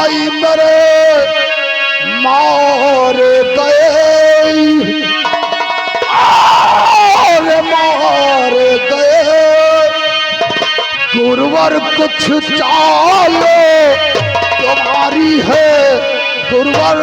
भाई मेरे मार गए और मार गए। गुरुवर कुछ चाल तुम्हारी है गुरुवर।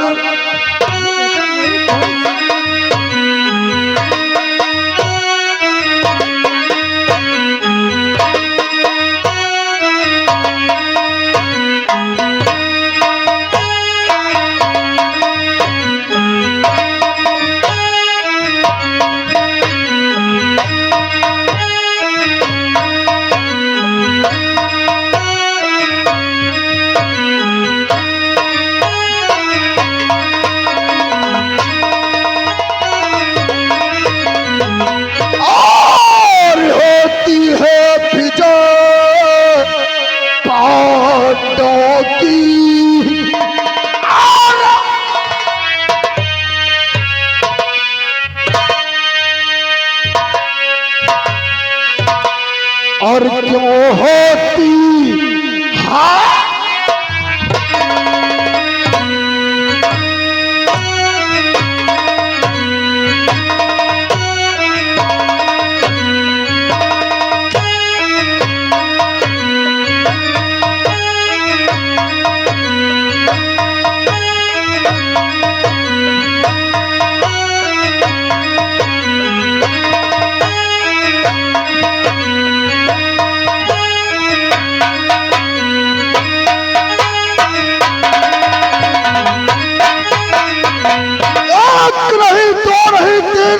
और क्यों होती हाँ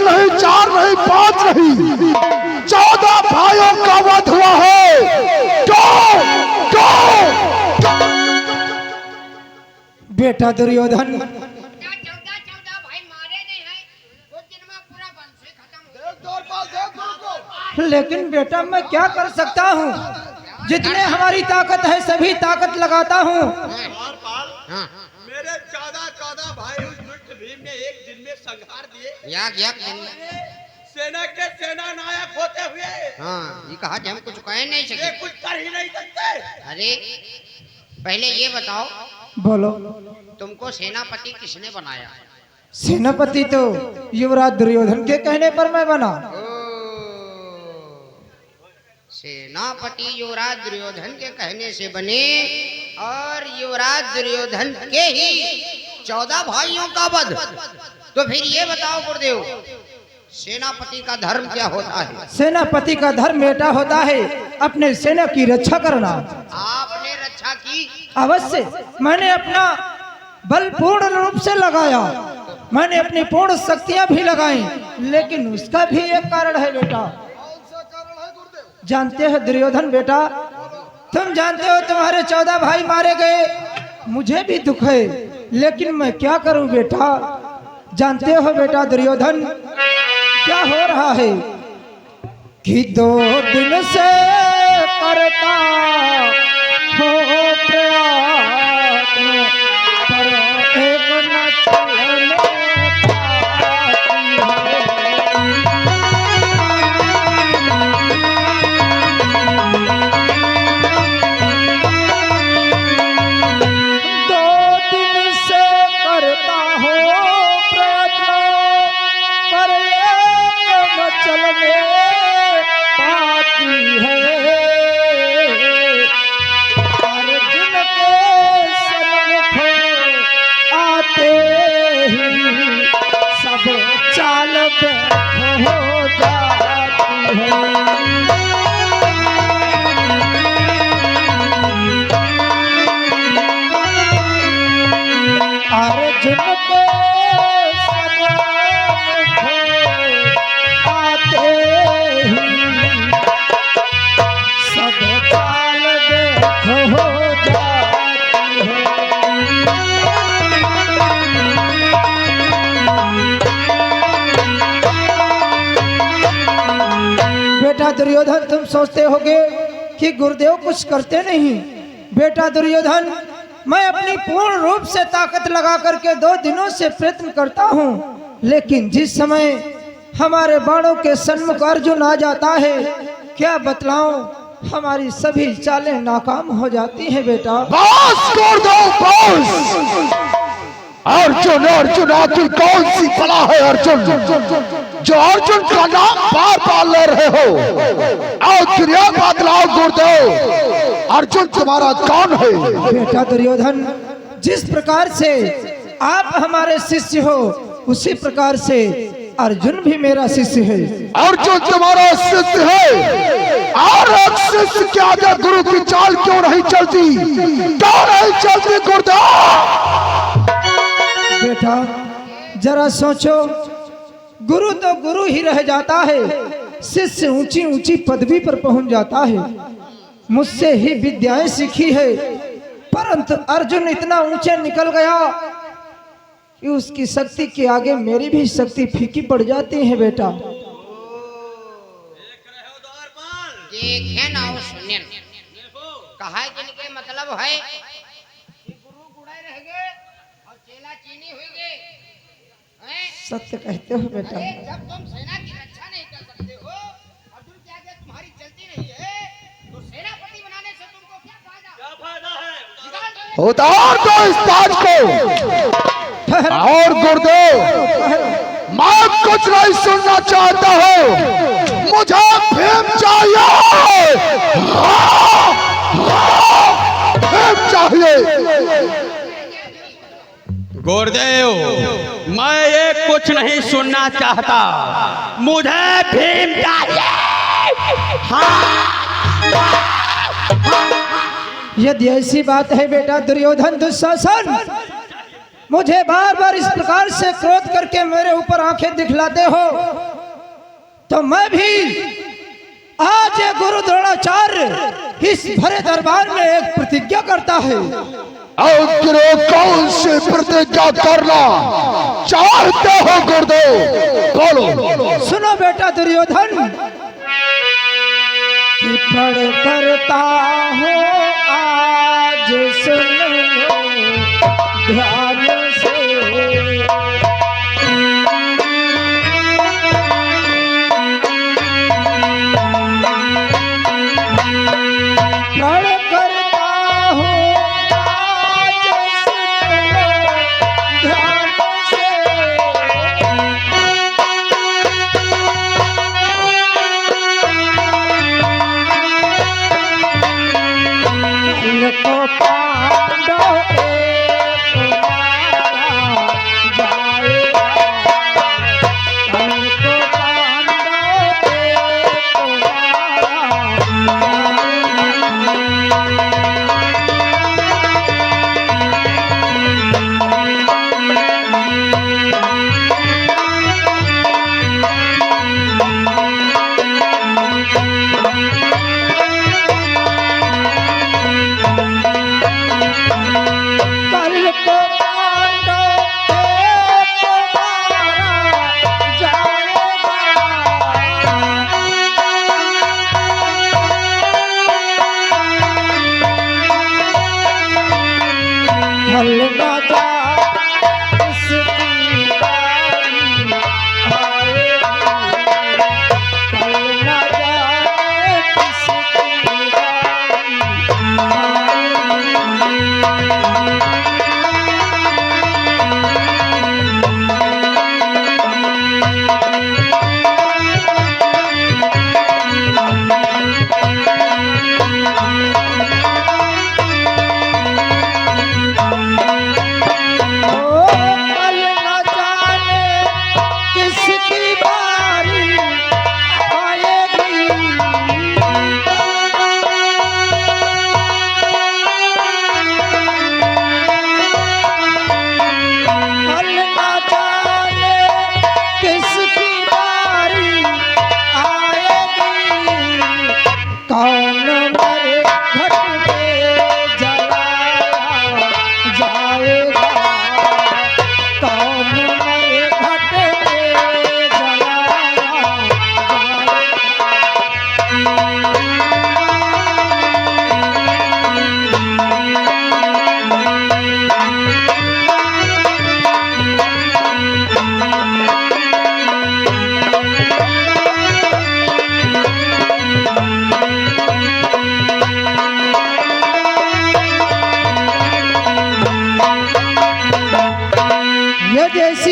नहीं 4 नहीं 5 नहीं 14 भाइयों का वध हुआ है। बेटा दुर्योधन 14 भाई मारे नहीं है, कुछ दिन में पूरा वंश खत्म हो। लेकिन बेटा मैं क्या कर सकता हूँ? जितने हमारी ताकत है सभी ताकत लगाता हूँ। मेरे 14 भाई उस दुष्ट भीम ने एक दिन में संहार दिए। सेना के सेना नायक होते हुए ये कहा कि हम कुछ कह नहीं ये सके। कुछ कर ही नहीं सकते। अरे पहले ये बताओ, बोलो। तुमको सेनापति किसने बनाया? सेनापति तो युवराज दुर्योधन के कहने पर मैं बना। सेनापति युवराज दुर्योधन के कहने से बने और युवराज दुर्योधन के ही 14 भाइयों का वध। तो फिर ये बताओ गुरुदेव, सेनापति का धर्म क्या होता है? सेनापति का धर्म बेटा होता है अपने सेना की रक्षा करना। आपने रक्षा की? अवश्य, मैंने अपना बल पूर्ण रूप से लगाया, मैंने अपनी पूर्ण शक्तियां भी लगाई, लेकिन उसका भी एक कारण है बेटा। जानते हो दुर्योधन बेटा, तुम जानते हो तुम्हारे 14 भाई मारे गए, मुझे भी दुख है, लेकिन मैं क्या करूं बेटा। जानते हो बेटा दुर्योधन क्या हो रहा है कि 2 दिन से करता हो प्रयत्न पर एक न चलने चाल हो जाती है। अर्जुन के आते ही सब चाल हो जाती है। बेटा दुर्योधन तुम सोचते होगे कि गुरुदेव कुछ करते नहीं। बेटा दुर्योधन, मैं अपनी पूर्ण रूप से ताकत लगा करके 2 दिनों से प्रयत्न करता हूँ, लेकिन जिस समय हमारे बाणों के सन्मुख अर्जुन आ जाता है, क्या बतलाऊं, हमारी सभी चालें नाकाम हो जाती हैं बेटा। बस कर दो बस। अर्जुन अर्जुन आखिर कौन सी बला है अर्जुन, जो अर्जुन का नाम बार बार ले रहे हो? आखिर यह बतलाओ गुरुदेव, अर्जुन तुम्हारा कौन है? बेटा दुर्योधन, जिस प्रकार से आप हमारे शिष्य हो उसी प्रकार से अर्जुन भी मेरा शिष्य है। अर्जुन तुम्हारा शिष्य है, और एक शिष्य के आगे गुरु की चाल क्यों नहीं चलती? क्यों नहीं चलती गुरुदेव? बेटा जरा सोचो, गुरु तो गुरु ही रह जाता है, शिष्य ऊंची ऊंची पदवी पर पहुंच जाता है। मुझसे ही विद्याएं सीखी है, परंतु अर्जुन इतना ऊंचे निकल गया कि उसकी शक्ति के आगे मेरी भी शक्ति फीकी पड़ जाती है बेटा। देखे ना वो सुने कहा जिनके मतलब है कि गुरु गुड़ाई रह गए और चेला चीनी हुई गए। सत्य कहते हो बेटा। अरे जब तुम सेना की रक्षा नहीं कर सकते हो, अर्जुन के आगे तुम्हारी चलती नहीं है, तो सेनापति बनाने से तुमको क्या फायदा है? उतार दो इस ताज को। और गुरुदेव, मैं कुछ नहीं सुनना चाहता हूँ, मुझे भीम चाहिए, भीम चाहिए। गुरुदेव, मैं ये कुछ नहीं सुनना चाहता, मुझे भीम चाहिए। यदि ऐसी बात है बेटा दुर्योधन दुशासन, मुझे बार बार इस प्रकार से क्रोध करके मेरे ऊपर आंखें दिखलाते हो, तो मैं भी आज ये गुरु द्रोणाचार्य इस भरे दरबार में एक प्रतिज्ञा करता है। आखिर कौन सी प्रतिज्ञा करना चाहते हो गुरुदेव? बोलो। सुनो बेटा दुर्योधन, कि पढ़ करता हूँ आज सुनो ध्यान से, पढ़ करता हूँ आज सुनो ध्यान से, को पांडव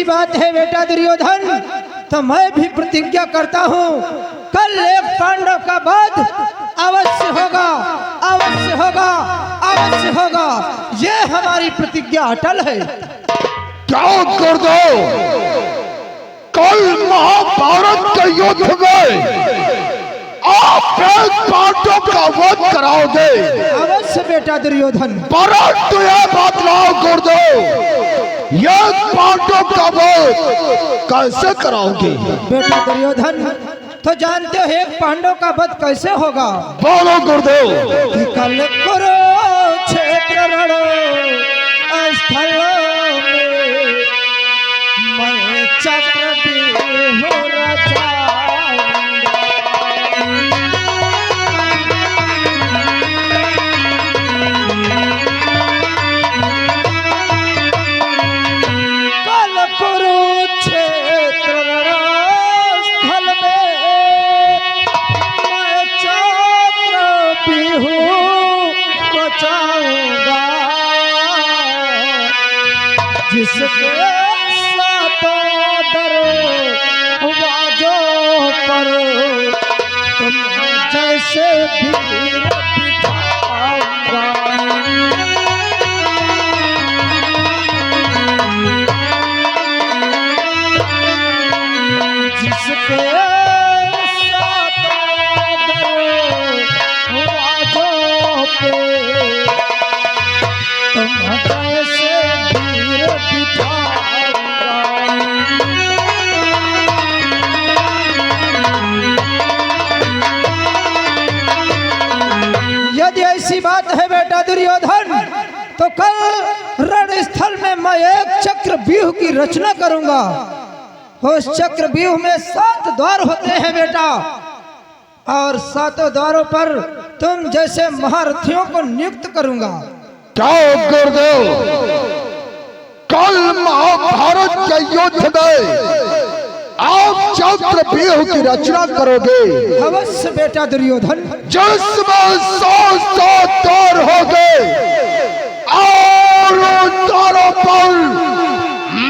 ऐसी बात है बेटा दुर्योधन, तो मैं भी प्रतिज्ञा करता हूँ कल एक पांडव का वध अवश्य होगा, अवश्य होगा, अवश्य होगा। ये हमारी प्रतिज्ञा अटल है। क्या कर दो, कल महाभारत के युद्ध में आप एक पांडव का वध कराओगे। अवश्य बेटा दुर्योधन। परंतु यह बदलाव कर दो, यह पांडव का वध कैसे कराओगे। बेटा दुर्योधन, तो जानते हो एक पांडव का वध कैसे होगा। बोलो गुरुदेव। कि कल कुरुक्षेत्र रणो स्थल में मैं चक्रव्यूह रचाऊंगा। कल कुरुक्षेत्र रणस्थल में मैं चक्रव्यूह रचाऊंगा। जिसके सातों दरवाजों पर तुम जैसे भीड़ बिठाऊंगा। जिसके सातों दरवाजों पे तुम जैसे भीड़ बिठाऊंगा। यदि ऐसी बात है बेटा दुर्योधन, तो कल रणस्थल में मैं एक चक्रव्यूह की रचना करूंगा। उस चक्रव्यूह में 7 द्वार होते हैं बेटा, और 7 द्वारों पर तुम जैसे महारथियों को नियुक्त करूंगा। क्या गुरुदेव, कल महाभारत के युद्ध में आप चक्रव्यूह की रचना करोगे। अवश्य बेटा दुर्योधन। जिसमें 100 द्वार होंगे और उन द्वारों पर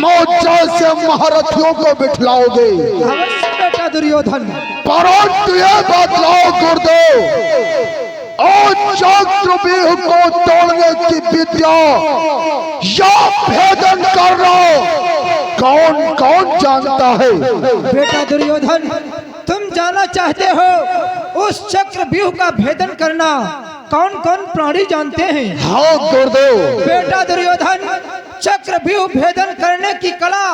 मौजा से महारथियों को बिठलाओगे। अवश्य बेटा दुर्योधन। परंतु यह बदलाव गुरुदेव, और चक्रव्यूह को तोड़ने की विद्या या भेदन करना कौन कौन जानता है। बेटा दुर्योधन, तुम जाना चाहते हो उस चक्रव्यूह का भेदन करना कौन कौन प्राणी जानते हैं। हाँ गुरुदेव। बेटा दुर्योधन, चक्रव्यूह भेदन करने की कला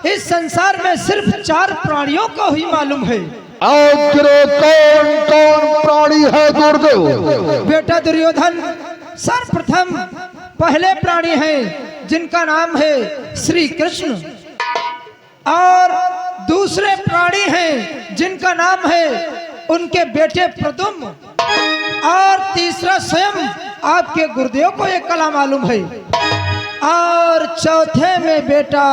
इस संसार में सिर्फ 4 प्राणियों को ही मालूम है। और कौन कौन प्राणी है गुरुदेव। बेटा दुर्योधन, सर्वप्रथम पहले प्राणी हैं जिनका नाम है श्री कृष्ण, और दूसरे प्राणी हैं जिनका नाम है उनके बेटे प्रद्युम्न, और तीसरा स्वयं आपके गुरुदेव को एक कला मालूम है, और चौथे में बेटा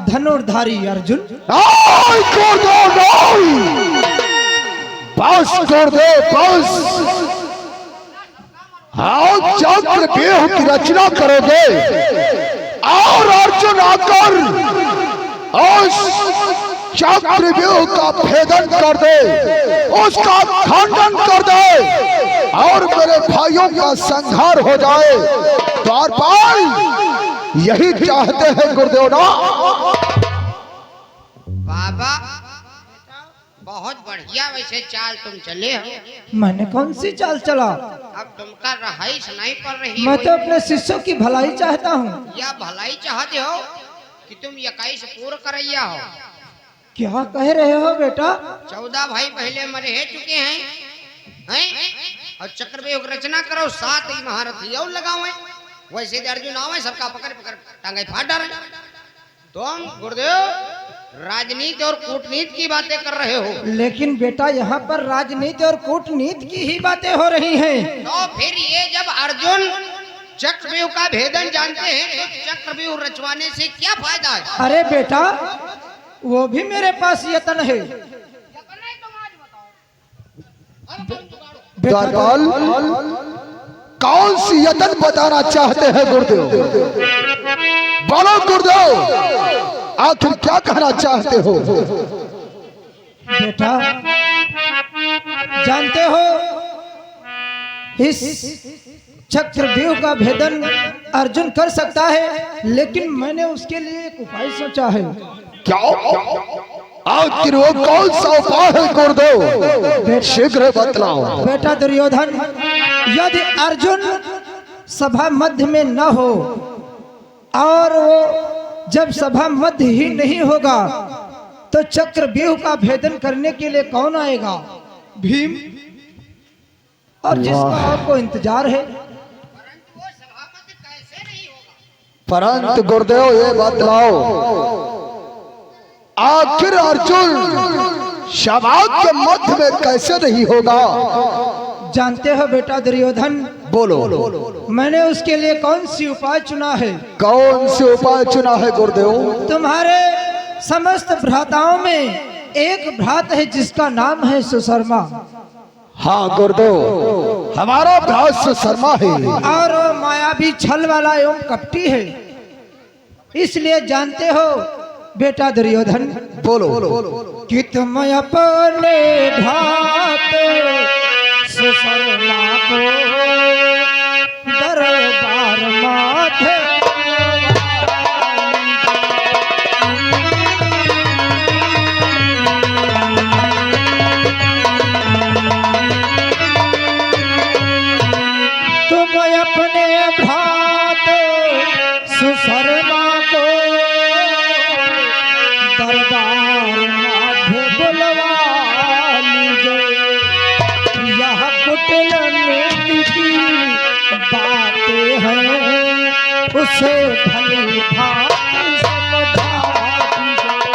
धनुर्धारी अर्जुन। बस गुरुदेव बस। हाँ, चक्रव्यूह की रचना करोगे और अर्जुन आकर उस चक्रव्यूह का भेदन कर दे, उसका खंडन कर दे और मेरे भाइयों का संहार हो जाए। द्वार पाल यही चाहते हैं गुरुदेव ना। बाबा बहुत बढ़िया वैसे चाल तुम चले हो। मैंने कौन सी चाल चला। अब तुमका रहाइश नहीं पड़ रही। मैं तो अपने शिष्यों की भलाई चाहता हूँ। या भलाई चाहते हो कि तुम 21 पूर्ण करैया हो। क्या कह रहे हो बेटा। 14 भाई पहले मरे चुके हैं, और चक्रव्यूह की रचना करो, 7 ही महारथी और लगाओ। वैसे अर्जुन आवे सबका पकड़ पकड़ टांगे फाड़ डाले। तुम गुरुदेव राजनीति और कूटनीति की बातें कर रहे हो। लेकिन बेटा यहाँ पर राजनीति और कूटनीति की ही बातें हो रही हैं। तो फिर ये जब अर्जुन चक्रव्यूह का भेदन जानते हैं तो चक्रव्यूह रचवाने से क्या फायदा है। अरे बेटा वो भी मेरे पास यतन है। द्वारपाल कौन सी यतन बताना चाहते हैं गुरुदेव। बोलो गुरुदेव। आखिर क्या कहना चाहते हो? बेटा जानते हो इस चक्रव्यूह का भेदन अर्जुन कर सकता है, लेकिन मैंने उसके लिए एक उपाय सोचा है। क्या? आखिर वो कौन सा उपाय है गुरुदेव? शीघ्र बतलाओ। बेटा दुर्योधन, यदि अर्जुन सभा मध्य में न हो और वो जब सभा मध्य ही नहीं होगा तो चक्रव्यूह का भेदन करने के लिए कौन आएगा? भीम, और जिसका आपको इंतजार है। परंतु वो सभापति कैसे नहीं होगा? परंतु गुरुदेव ये बतलाओ, आखिर अर्जुन सभा के मध्य में कैसे नहीं होगा? जानते हो बेटा दुर्योधन, बोलो। मैंने उसके लिए कौन सी उपाय चुना है? कौन से उपाय चुना है गुरुदेव? तुम्हारे समस्त भ्राताओं में एक भ्रात है जिसका नाम है सुशर्मा। हाँ गुरुदेव, हमारा भ्रात सुशर्मा है और वो मायावी छल वाला एवं कपटी है। इसलिए जानते हो बेटा दुर्योधन, बोलो। कि तुम अपने भ्रात सुशर्मा को दरबार माथे तुम अपने भ्रात सुशर्मा को दरबार माथे बुलवा लीजिए। यह कुटिल नीति की बातें हैं, उसे भली भांति समझा दीजिए।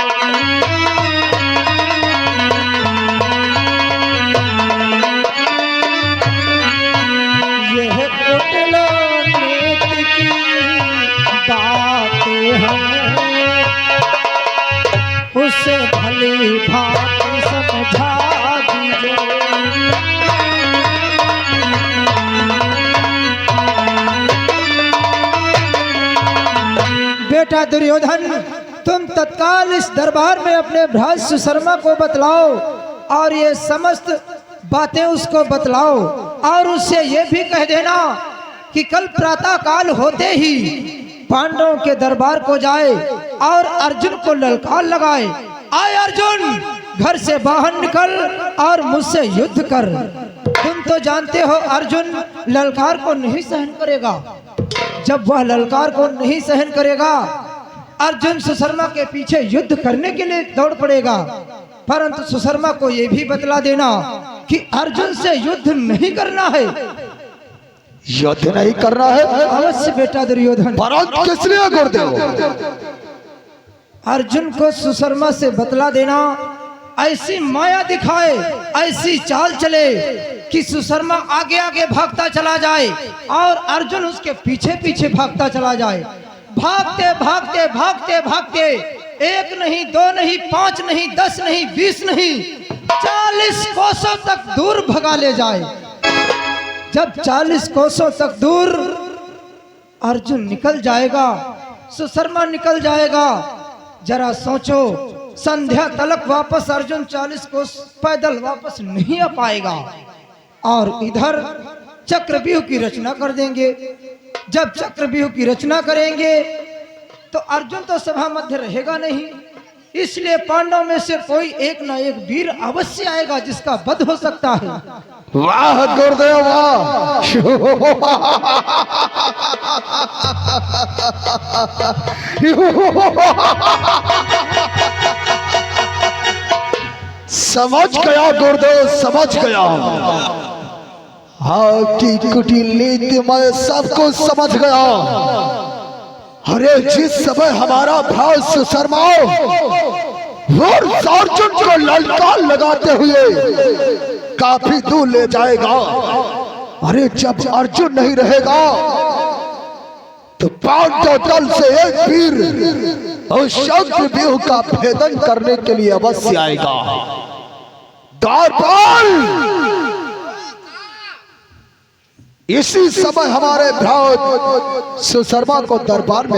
यह कुटिल नीति की बातें हैं, उसे भली भांति समझा दीजिए। बेटा दुर्योधन, तुम तत्काल इस दरबार में अपने भ्रात सुशर्मा को बतलाओ और ये समस्त बातें उसको बतलाओ, और उससे ये भी कह देना कि कल प्रातः काल होते ही पांडवों के दरबार को जाए और अर्जुन को ललकार लगाए, आए अर्जुन घर से बाहर निकल और मुझसे युद्ध कर। तुम तो जानते हो अर्जुन ललकार को नहीं सहन करेगा। जब वह ललकार को नहीं सहन करेगा, अर्जुन सुशर्मा के पीछे युद्ध करने के लिए दौड़ पड़ेगा। परंतु सुशर्मा को यह भी बतला देना कि अर्जुन से युद्ध नहीं करना है। युद्ध नहीं करना है? अवश्य बेटा दुर्योधन। परंतु किस लिए गुरुदेव? अर्जुन को सुशर्मा से बतला देना, ऐसी माया दिखाए, ऐसी चाल चले कि सुशर्मा आगे आगे भागता चला जाए और अर्जुन उसके पीछे पीछे भागता चला जाए। भागते भागते भागते भागते एक नहीं, दो नहीं, 5 नहीं, 10 नहीं, 20 नहीं, 40 कोसों तक दूर भगा ले जाए। जब 40 कोसों तक दूर अर्जुन निकल जाएगा, सुशर्मा निकल जाएगा, जरा सोचो, संध्या तलक वापस अर्जुन 40 कोस पैदल वापस नहीं आ पाएगा और इधर चक्रव्यूह की रचना कर देंगे। जब चक्रव्यूह की रचना करेंगे तो अर्जुन तो सभा मध्य रहेगा नहीं, इसलिए पांडवों में से कोई एक ना एक वीर अवश्य आएगा जिसका वध हो सकता है। वाह गुरुदेव वाह। समझ गया गुरुदेव, समझ गया। हाँ की कुटिल नीति मैं सब कुछ समझ गया। अरे जिस समय हमारा भ्रात सुशर्मा अर्जुन को ललकार लगाते हुए काफी दूर ले जाएगा, अरे जब अर्जुन नहीं रहेगा तो पांडव दल से एक वीर उस चक्रव्यूह का भेदन करने के लिए अवश्य आएगा। द्वारपाल, इसी समय हमारे भ्रात सुशर्मा को दरबार में